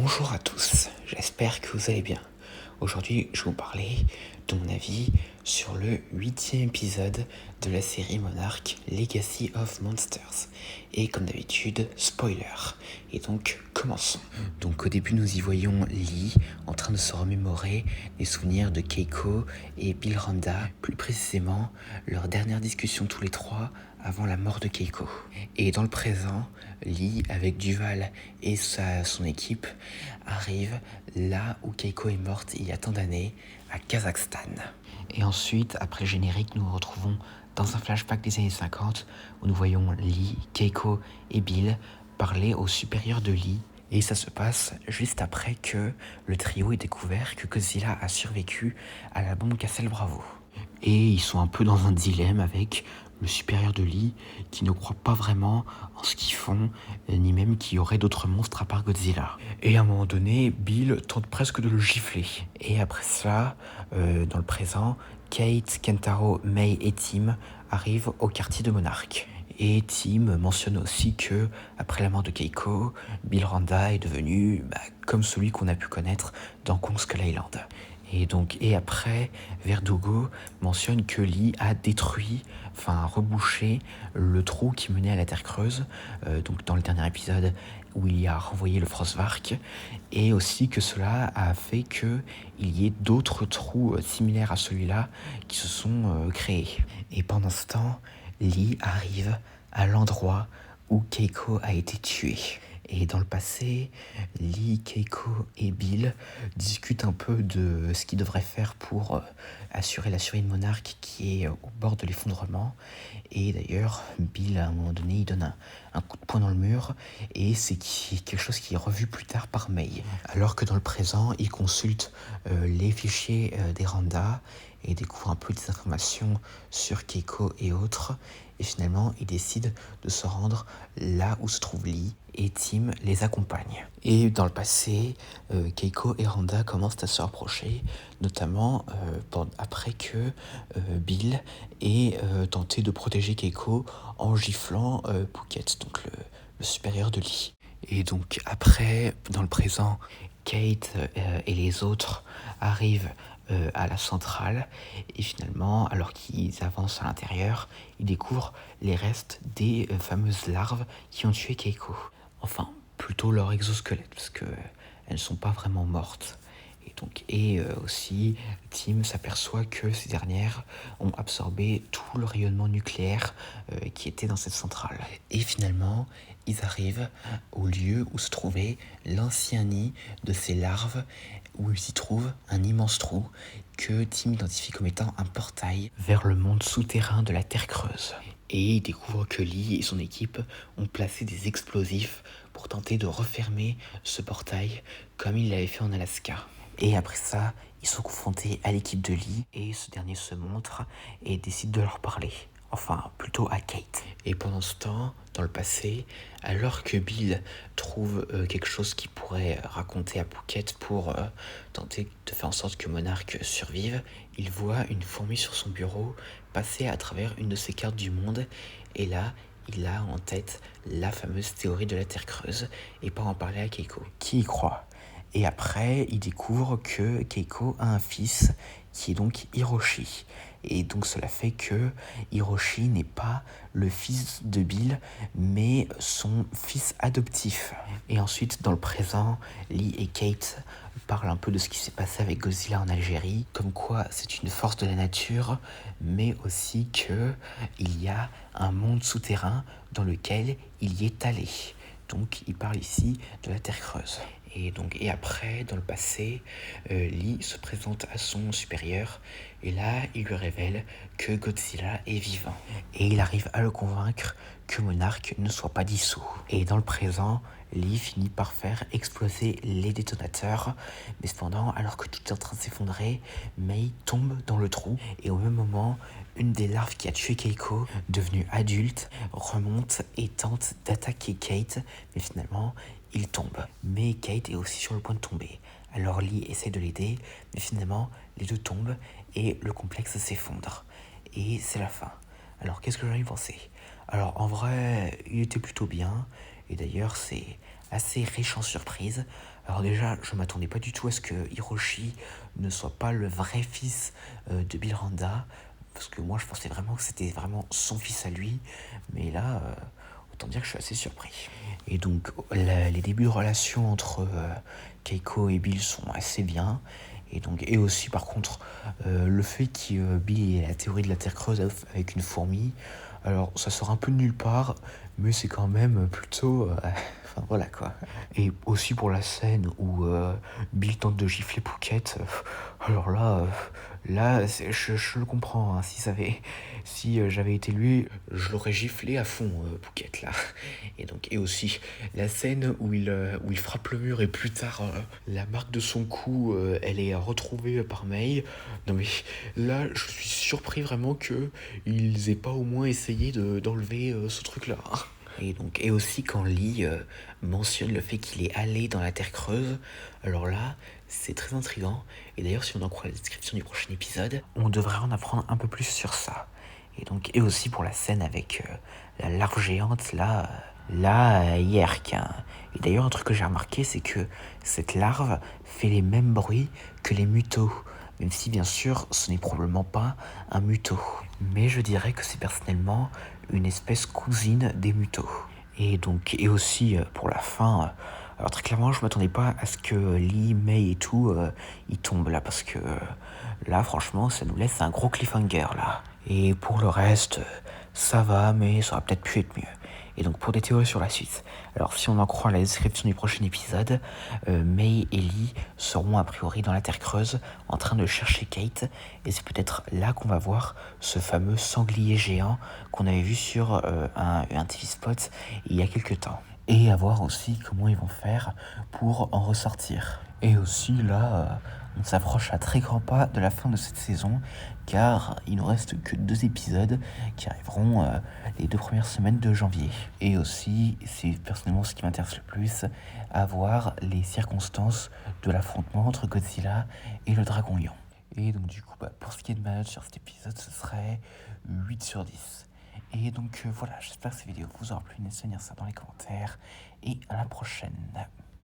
Bonjour à tous, j'espère que vous allez bien. Aujourd'hui, je vais vous parler de mon avis sur le 8e épisode de la série Monarch Legacy of Monsters. Et comme d'habitude, spoiler. Et donc, commençons. Donc au début, nous y voyons Lee en train de se remémorer les souvenirs de Keiko et Bill Randa, plus précisément leur dernière discussion tous les trois avant la mort de Keiko. Et dans le présent, Lee, avec Duval et son équipe, arrive là où Keiko est morte il y a tant d'années, à Kazakhstan. Et ensuite, après le générique, nous nous retrouvons dans un flashback des années 50 où nous voyons Lee, Keiko et Bill parler au supérieur de Lee. Et ça se passe juste après que le trio ait découvert que Godzilla a survécu à la bombe Castle Bravo. Et ils sont un peu dans un dilemme avec le supérieur de Lee qui ne croit pas vraiment en ce qu'ils font, ni même qu'il y aurait d'autres monstres à part Godzilla. Et à un moment donné, Bill tente presque de le gifler. Et après cela, dans le présent, Kate, Kentaro, May et Tim arrivent au quartier de Monarch. Et Tim mentionne aussi que, après la mort de Keiko, Bill Randa est devenu comme celui qu'on a pu connaître dans Kong Skull Island. Et après, Verdugo mentionne que Lee a rebouché le trou qui menait à la Terre Creuse, donc dans le dernier épisode où il y a renvoyé le Frostvark, et aussi que cela a fait qu'il y ait d'autres trous similaires à celui-là qui se sont créés. Et pendant ce temps, Lee arrive à l'endroit où Keiko a été tuée. Et dans le passé, Lee, Keiko et Bill discutent un peu de ce qu'ils devraient faire pour assurer la survie de Monarch qui est au bord de l'effondrement. Et d'ailleurs, Bill, à un moment donné, il donne un coup de poing dans le mur et c'est quelque chose qui est revu plus tard par May. Alors que dans le présent, il consulte les fichiers des Randa et découvre un peu des informations sur Keiko et autres. Et finalement, il décide de se rendre là où se trouve Lee et Tim les accompagne. Et dans le passé, Keiko et Randa commencent à se rapprocher, notamment après que Bill ait tenté de protéger Keiko en giflant Puckett, donc le supérieur de Lee. Et donc après, dans le présent, Kate et les autres arrivent à la centrale et finalement, alors qu'ils avancent à l'intérieur, ils découvrent les restes des fameuses larves qui ont tué Keiko. Enfin, plutôt leur exosquelette, parce qu'elles ne sont pas vraiment mortes. Et aussi, Tim s'aperçoit que ces dernières ont absorbé tout le rayonnement nucléaire qui était dans cette centrale. Et finalement, ils arrivent au lieu où se trouvait l'ancien nid de ces larves, où ils y trouvent un immense trou que Tim identifie comme étant un portail vers le monde souterrain de la Terre Creuse. Et il découvre que Lee et son équipe ont placé des explosifs pour tenter de refermer ce portail comme ils l'avaient fait en Alaska. Et après ça, ils sont confrontés à l'équipe de Lee et ce dernier se montre et décide de leur parler. Enfin, plutôt à Kate. Et pendant ce temps, dans le passé, alors que Bill trouve quelque chose qu'il pourrait raconter à Puckett pour tenter de faire en sorte que Monarch survive, il voit une fourmi sur son bureau passer à travers une de ses cartes du monde. Et là, il a en tête la fameuse théorie de la Terre creuse et part en parler à Keiko, qui y croit. Et après, il découvre que Keiko a un fils qui est donc Hiroshi. Et donc cela fait que Hiroshi n'est pas le fils de Bill, mais son fils adoptif. Et ensuite, dans le présent, Lee et Kate parlent un peu de ce qui s'est passé avec Godzilla en Algérie, comme quoi c'est une force de la nature, mais aussi qu'il y a un monde souterrain dans lequel il y est allé. Donc il parle ici de la Terre creuse. Et après, dans le passé, Lee se présente à son supérieur et là, il lui révèle que Godzilla est vivant. Et il arrive à le convaincre que Monarch ne soit pas dissous. Et dans le présent, Lee finit par faire exploser les détonateurs. Mais cependant, alors que tout est en train de s'effondrer, May tombe dans le trou. Et au même moment, une des larves qui a tué Keiko, devenue adulte, remonte et tente d'attaquer Kate. Mais finalement, il tombe. Mais Kate est aussi sur le point de tomber. Alors Lee essaie de l'aider, mais finalement, les deux tombent et le complexe s'effondre. Et c'est la fin. Alors qu'est-ce que j'en ai pensé ? Alors en vrai, il était plutôt bien. Et d'ailleurs, c'est assez riche en surprises. Alors déjà, je m'attendais pas du tout à ce que Hiroshi ne soit pas le vrai fils de Bill Randa, parce que moi je pensais vraiment que c'était vraiment son fils à lui, mais là, autant dire que je suis assez surpris. Et donc les débuts de relation entre Keiko et Bill sont assez bien. Et aussi par contre le fait que Bill ait la théorie de la Terre creuse avec une fourmi, alors ça sort un peu de nulle part, mais c'est quand même plutôt enfin voilà quoi. Et aussi pour la scène où Bill tente de gifler Phuket, alors là je le comprends, hein, si j'avais été lui, je l'aurais giflé à fond Phuket là. Et aussi la scène où il frappe le mur et plus tard la marque de son coup elle est retrouvée par Mei. Non mais là je suis surpris vraiment que ils aient pas au moins essayé d'enlever ce truc là. Et aussi quand Lee mentionne le fait qu'il est allé dans la Terre creuse, alors là, c'est très intriguant. Et d'ailleurs, si on en croit la description du prochain épisode, on devrait en apprendre un peu plus sur ça. Et aussi pour la scène avec la larve géante, Yerk, hein. Et d'ailleurs, un truc que j'ai remarqué, c'est que cette larve fait les mêmes bruits que les mutos. Même si, bien sûr, ce n'est probablement pas un muto. Mais je dirais que c'est personnellement une espèce cousine des mutos. Et aussi pour la fin, alors très clairement, je m'attendais pas à ce que Lee, Mei et tout, ils tombent là, parce que là, franchement, ça nous laisse un gros cliffhanger là. Et pour le reste, ça va, mais ça aurait peut-être pu être mieux. Et donc pour des théories sur la suite, alors si on en croit la description du prochain épisode, Mei et Lee seront a priori dans la Terre creuse en train de chercher Kate, et c'est peut-être là qu'on va voir ce fameux sanglier géant qu'on avait vu sur un TV spot il y a quelques temps. Et à voir aussi comment ils vont faire pour en ressortir. Et aussi là, on s'approche à très grands pas de la fin de cette saison, car il ne reste que 2 épisodes qui arriveront les 2 premières semaines de janvier. Et aussi, c'est personnellement ce qui m'intéresse le plus, à voir les circonstances de l'affrontement entre Godzilla et le dragon lion. Et donc du coup, pour ce qui est de ma note sur cet épisode, ce serait 8 sur 10. Et donc voilà, j'espère que cette vidéo vous aura plu. N'hésitez pas à dire ça dans les commentaires. Et à la prochaine.